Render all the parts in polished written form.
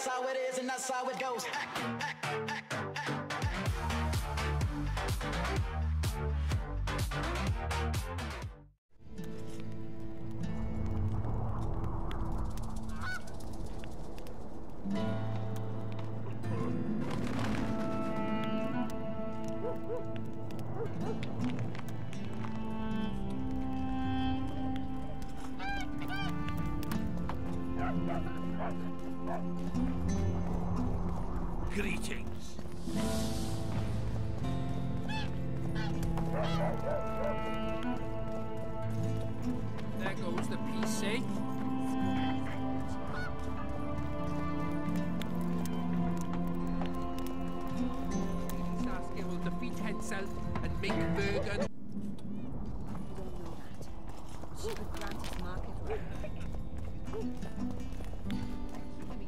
that's how it is and that's how it goes. Greetings. There goes the PC. Saskia will defeat himself and make Bergen. She could grant his market right.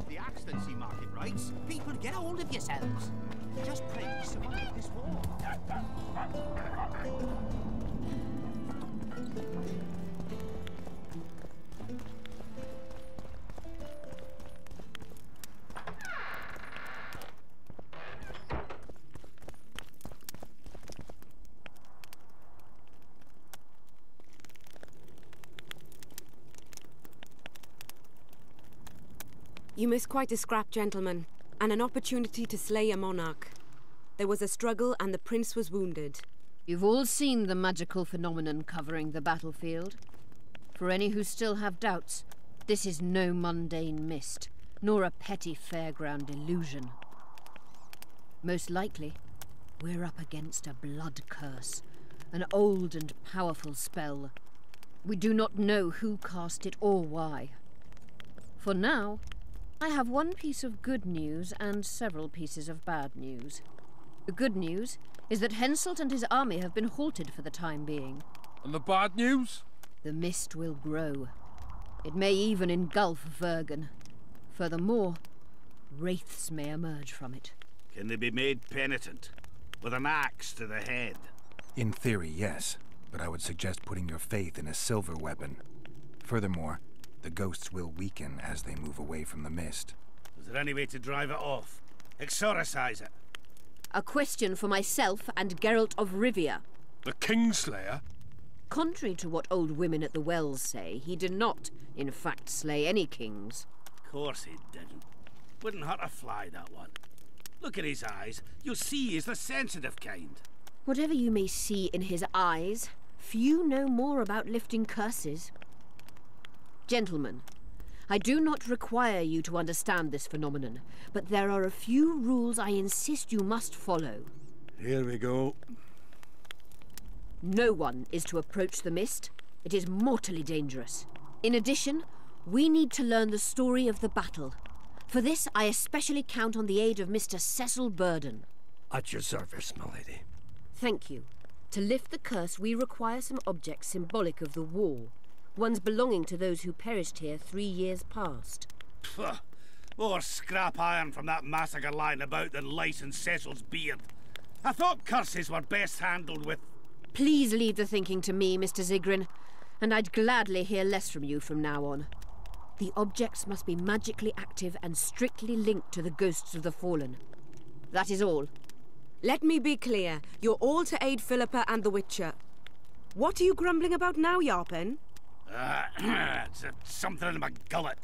The accidency market rights. People, get hold of yourselves. Just pray to survive this war. You missed quite a scrap, gentlemen, and an opportunity to slay a monarch. There was a struggle and the prince was wounded. You've all seen the magical phenomenon covering the battlefield. For any who still have doubts, this is no mundane mist, nor a petty fairground illusion. Most likely, we're up against a blood curse, an old and powerful spell. We do not know who cast it or why. For now, I have one piece of good news and several pieces of bad news. The good news is that Henselt and his army have been halted for the time being. And the bad news? The mist will grow. It may even engulf Vergen. Furthermore, wraiths may emerge from it. Can they be made penitent? With an axe to the head? In theory, yes. But I would suggest putting your faith in a silver weapon. Furthermore, the ghosts will weaken as they move away from the mist. Is there any way to drive it off? Exorcise it? A question for myself and Geralt of Rivia. The Kingslayer? Contrary to what old women at the wells say, he did not, in fact, slay any kings. Of course he didn't. Wouldn't hurt a fly, that one. Look at his eyes. You'll see he's the sensitive kind. Whatever you may see in his eyes, few know more about lifting curses. Gentlemen, I do not require you to understand this phenomenon, but there are a few rules I insist you must follow. Here we go. No one is to approach the mist. It is mortally dangerous. In addition, we need to learn the story of the battle. For this, I especially count on the aid of Mr. Cecil Burden. At your service, my lady. Thank you. To lift the curse, we require some objects symbolic of the war. Ones belonging to those who perished here 3 years past. Pfft. More scrap iron from that massacre lying about than lice in Cecil's beard. I thought curses were best handled with... Please leave the thinking to me, Mr. Zigrin, and I'd gladly hear less from you from now on. The objects must be magically active and strictly linked to the ghosts of the fallen. That is all. Let me be clear. You're all to aid Philippa and the Witcher. What are you grumbling about now, Yarpen? It's something in my gullet.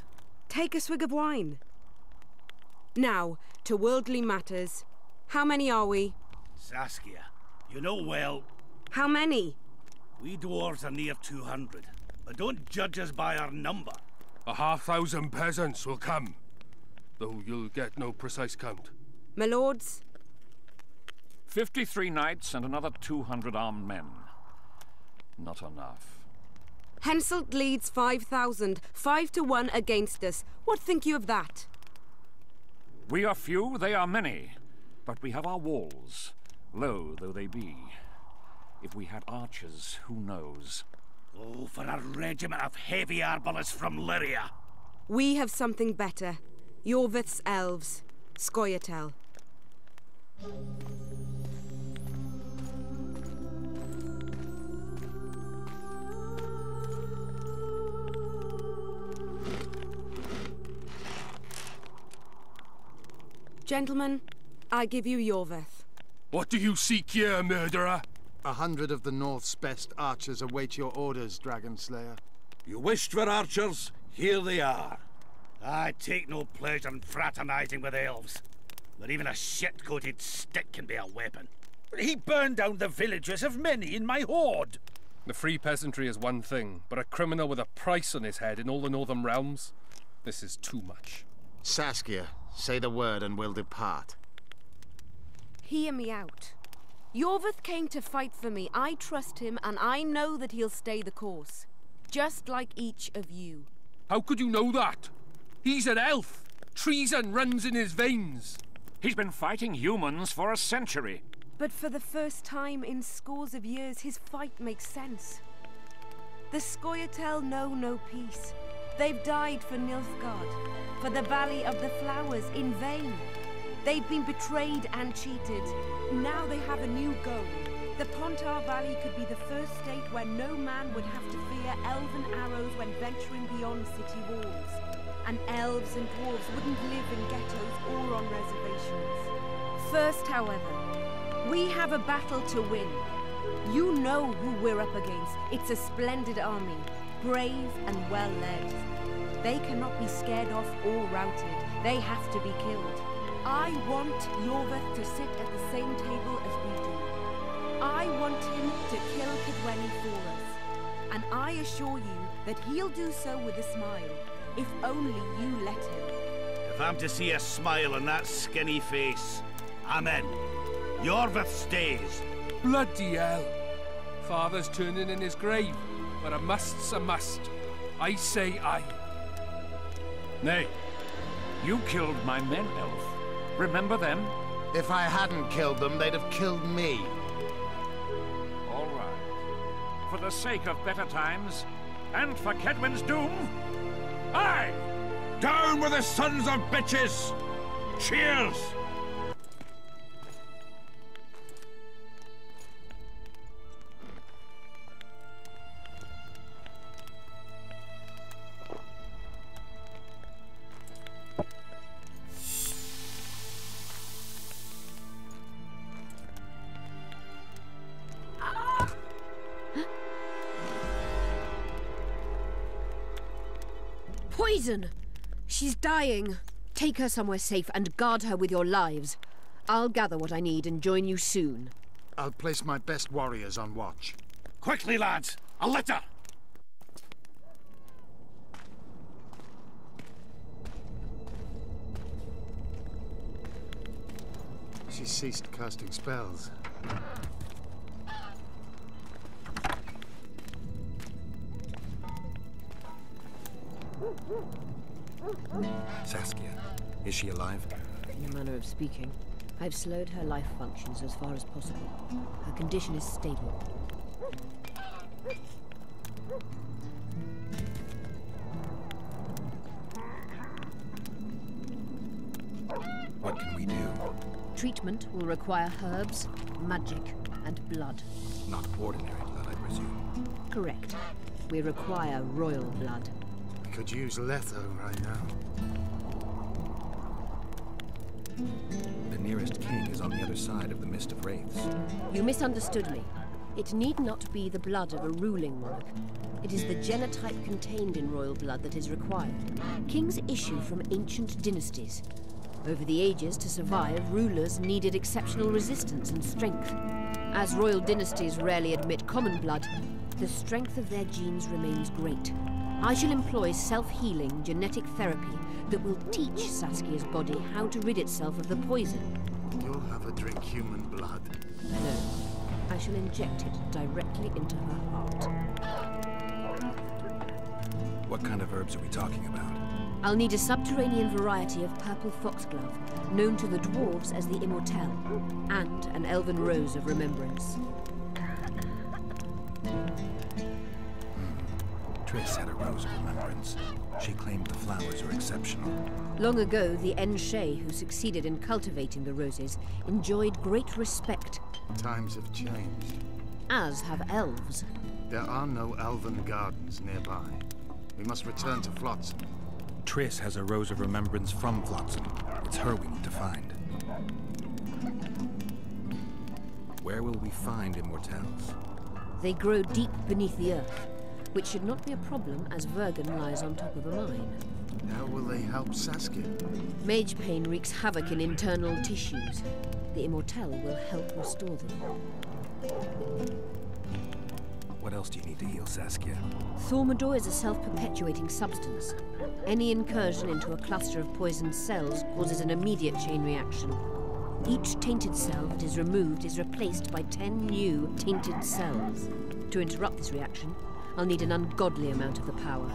Take a swig of wine. Now, to worldly matters. How many are we? Saskia, you know well... How many? We dwarves are near 200, but don't judge us by our number. 1,000 peasants will come, though you'll get no precise count. My lords? 53 knights and another 200 armed men. Not enough. Henselt leads 5,000, 5 to 1 against us. What think you of that? We are few, they are many, but we have our walls, low though they be. If we had archers, who knows? Oh, for a regiment of heavy arbalists from Lyria. We have something better. Yorvith's elves. Scoia'tael. Gentlemen, I give you Yorveth. What do you seek here, murderer? 100 of the North's best archers await your orders, Dragon Slayer. You wished for archers? Here they are. I take no pleasure in fraternizing with elves. But even a shit-coated stick can be a weapon. He burned down the villages of many in my horde. The free peasantry is one thing, but a criminal with a price on his head in all the northern realms? This is too much. Saskia, say the word and we'll depart. Hear me out. Yorveth came to fight for me. I trust him, and I know that he'll stay the course. Just like each of you. How could you know that? He's an elf. Treason runs in his veins. He's been fighting humans for a century. But for the first time in scores of years, his fight makes sense. The Scoia'tael know no peace. They've died for Nilfgaard, for the Valley of the Flowers, in vain. They've been betrayed and cheated. Now they have a new goal. The Pontar Valley could be the first state where no man would have to fear elven arrows when venturing beyond city walls. And elves and dwarves wouldn't live in ghettos or on reservations. First, however, we have a battle to win. You know who we're up against. It's a splendid army, brave and well-led. They cannot be scared off or routed. They have to be killed. I want Yorveth to sit at the same table as we do. I want him to kill Cadweni for us. And I assure you that he'll do so with a smile, if only you let him. If I'm to see a smile on that skinny face, I'm in. Yorveth stays. Bloody hell. Father's turning in his grave, but a must's a must. I say aye. Nay, you killed my men, elf. Remember them? If I hadn't killed them, they'd have killed me. All right. For the sake of better times, and for Kedwin's doom, aye! Down with the sons of bitches! Cheers! Poison! She's dying. Take her somewhere safe and guard her with your lives. I'll gather what I need and join you soon. I'll place my best warriors on watch. Quickly, lads! A litter! She ceased casting spells. Saskia, is she alive? In a manner of speaking, I've slowed her life functions as far as possible. Her condition is stable. What can we do? Treatment will require herbs, magic, and blood. Not ordinary blood, I presume. Correct. We require royal blood. Could use Letho right now. The nearest king is on the other side of the Mist of Wraiths. You misunderstood me. It need not be the blood of a ruling monarch. It is the genotype contained in royal blood that is required. Kings issue from ancient dynasties. Over the ages, to survive, rulers needed exceptional resistance and strength. As royal dynasties rarely admit common blood, the strength of their genes remains great. I shall employ self-healing genetic therapy that will teach Saskia's body how to rid itself of the poison. You'll have her drink human blood. No, I shall inject it directly into her heart. What kind of herbs are we talking about? I'll need a subterranean variety of purple foxglove, known to the dwarves as the Immortelle, and an elven rose of remembrance. Triss had a rose of remembrance. She claimed the flowers are exceptional. Long ago, the Enshe, who succeeded in cultivating the roses, enjoyed great respect. Times have changed. As have elves. There are no elven gardens nearby. We must return to Flotsam. Triss has a rose of remembrance from Flotsam. It's her we need to find. Where will we find immortelles? They grow deep beneath the earth, which should not be a problem as Vergen lies on top of a mine. How will they help Saskia? Mage pain wreaks havoc in internal tissues. The immortelle will help restore them. What else do you need to heal Saskia? Thaumadour is a self-perpetuating substance. Any incursion into a cluster of poisoned cells causes an immediate chain reaction. Each tainted cell that is removed is replaced by 10 new tainted cells. To interrupt this reaction, I'll need an ungodly amount of the power.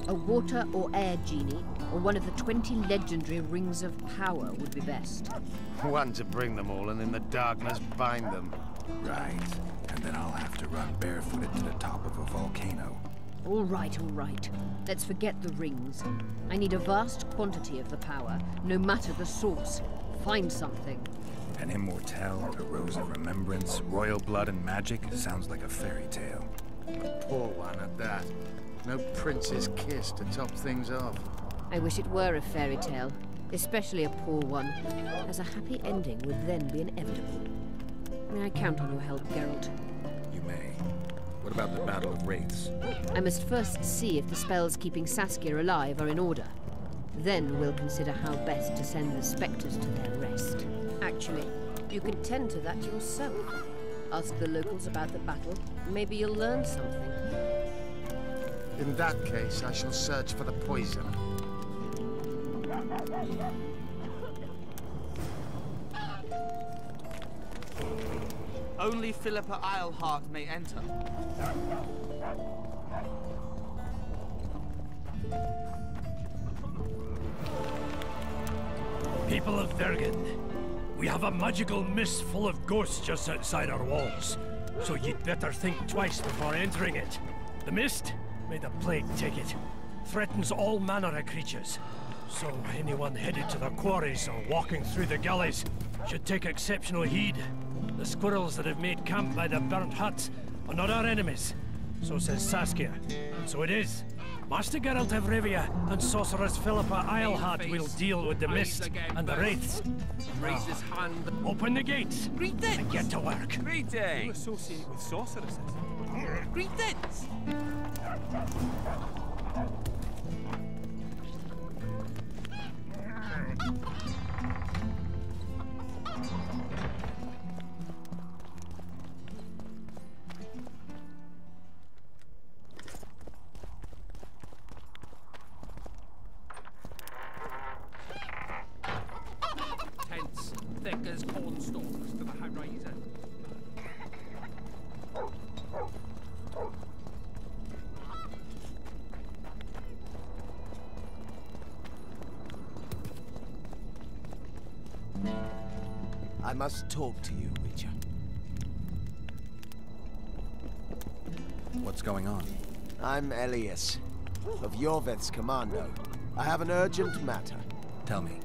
A water or air genie, or one of the 20 legendary rings of power would be best. One to bring them all and in the darkness bind them. Right. And then I'll have to run barefooted to the top of a volcano. All right, all right. Let's forget the rings. I need a vast quantity of the power, no matter the source. Find something. An immortelle, a rose of remembrance, royal blood and magic. Sounds like a fairy tale. A poor one at that. No prince's kiss to top things off. I wish it were a fairy tale, especially a poor one, as a happy ending would then be inevitable. May I count on your help, Geralt? You may. What about the Battle of Wraiths? I must first see if the spells keeping Saskia alive are in order. Then we'll consider how best to send the spectres to their rest. Actually, you can tend to that yourself. Ask the locals about the battle. Maybe you'll learn something. In that case, I shall search for the poison. Only Philippa Eilhart may enter. People of Vergen, we have a magical mist full of ghosts just outside our walls, so you'd better think twice before entering it. The mist, may the plague take it, threatens all manner of creatures, so anyone headed to the quarries or walking through the gullies should take exceptional heed. The squirrels that have made camp by the burnt huts are not our enemies, so says Saskia, and so it is. Master Geralt of Rivia and Sorceress Philippa Eilhart will deal with the mist and the wraiths. Raise his hand. Open the gates and get to work. You associate with sorceresses. Greetings! Tents, thick as cornstalks to the horizon. I must talk to you, Witcher. What's going on? I'm Elias, of Yorveth's commando. I have an urgent matter. Tell me.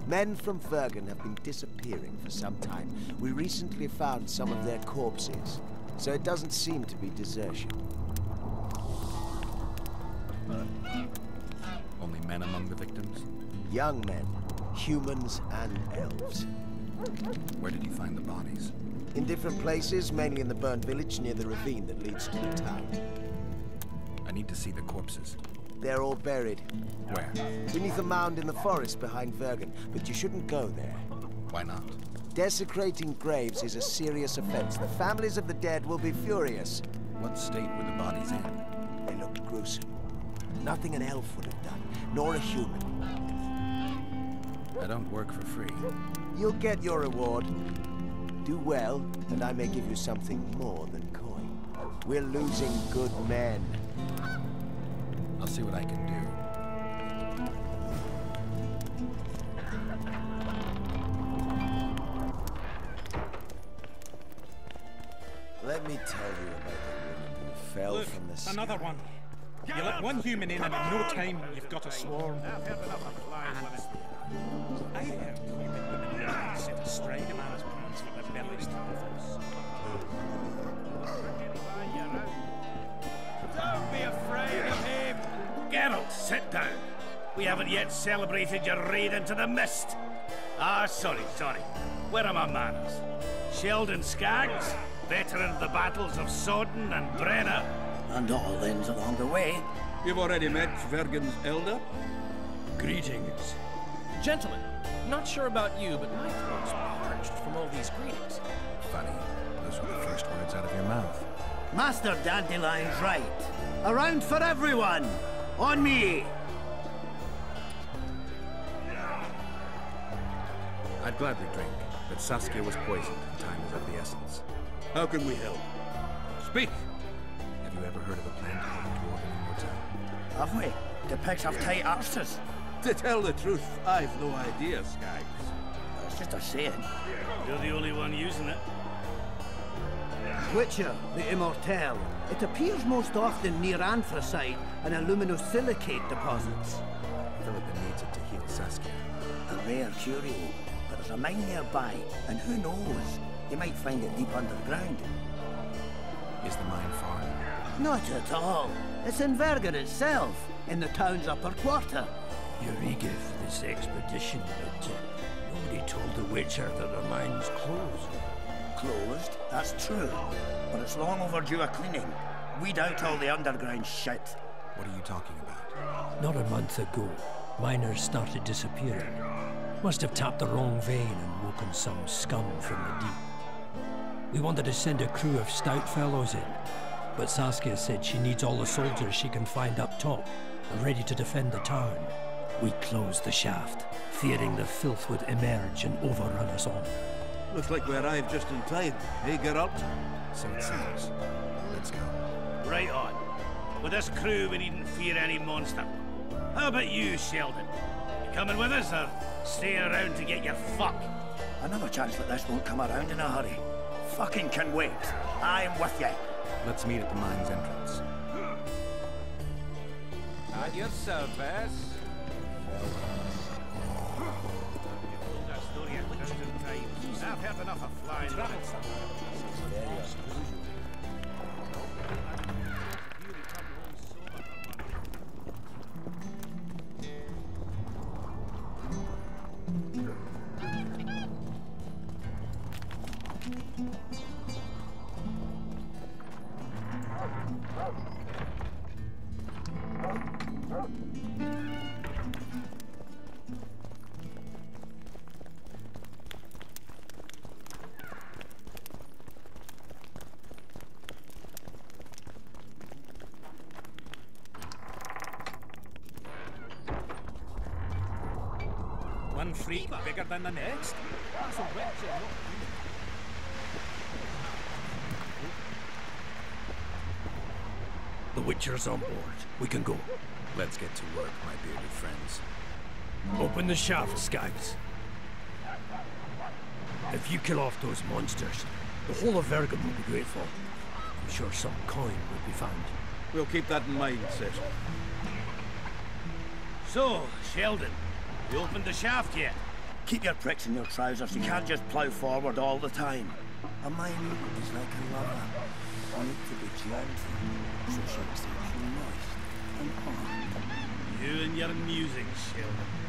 Men from Vergen have been disappearing for some time. We recently found some of their corpses, so it doesn't seem to be desertion. Only men among the victims? Young men, humans and elves. Where did you find the bodies? In different places, mainly in the burned village near the ravine that leads to the town. I need to see the corpses. They're all buried. Where? Beneath a mound in the forest behind Vergen, but you shouldn't go there. Why not? Desecrating graves is a serious offense. The families of the dead will be furious. What state were the bodies in? They looked gruesome. Nothing an elf would have done, nor a human. I don't work for free. You'll get your reward. Do well, and I may give you something more than coin. We're losing good men. I'll see what I can do. Let me tell you about the woman who fell Look, from the sky. another one. You let one human in and in no time you've got a swarm. I heard women set astride a man's pants for their bellies to Don't be afraid of him! Geralt, sit down. We haven't yet celebrated your raid into the mist. Ah, sorry. Where are my manners? Sheldon Skaggs, veteran of the battles of Sodden and Brenner. And all lands along the way. You've already met Vergen's elder? Greetings. Gentlemen, not sure about you, but my throat's parched from all these greetings. Funny. Those were the first words out of your mouth. Master Dandelion's right. Around for everyone! On me! I'd gladly drink, but Saskia was poisoned and time is of the essence. How can we help? Speak! Have you ever heard of a plan to help Dwarven immortality? Have we? The pigs have tight arses. To tell the truth, I've no idea, Skaggs. That's just a saying. You're the only one using it. Witcher, the immortal. It appears most often near anthracite and aluminosilicate deposits. Philippa needs it to heal Saskia. A rare curio, but there's a mine nearby, and who knows? You might find it deep underground. Is the mine far? Not at all. It's in Vergen itself, in the town's upper quarter. You're eager for this expedition, but nobody told the Witcher that the mine's closed. Closed, that's true. But it's long overdue a cleaning. Weed out all the underground shit. What are you talking about? Not a month ago, miners started disappearing. Must have tapped the wrong vein and woken some scum from the deep. We wanted to send a crew of stout fellows in, but Saskia said she needs all the soldiers she can find up top and ready to defend the town. We closed the shaft, fearing the filth would emerge and overrun us all. Looks like we arrived just in time. Hey, Geralt? So it seems. Let's go. Right on. With this crew, we needn't fear any monster. How about you, Sheldon? You coming with us, or staying around to get your fuck? Another chance like this won't come around in a hurry. Fucking can wait. I'm with you. Let's meet at the mine's entrance. At your service. I've had enough of flying. One freak bigger than the next. That's a witcher, not The Witcher's on board. We can go. Let's get to work, my bearded friends. Open the shaft, Skaggs. If you kill off those monsters, the whole of Vergen will be grateful. I'm sure some coin will be found. We'll keep that in mind, Sid. So, Sheldon, you opened the shaft yet? Keep your pricks in your trousers. You can't just plough forward all the time. A mine is like a lover. You need to be gentle, so she'll stay moist and hard. You and your musings, Sheldon.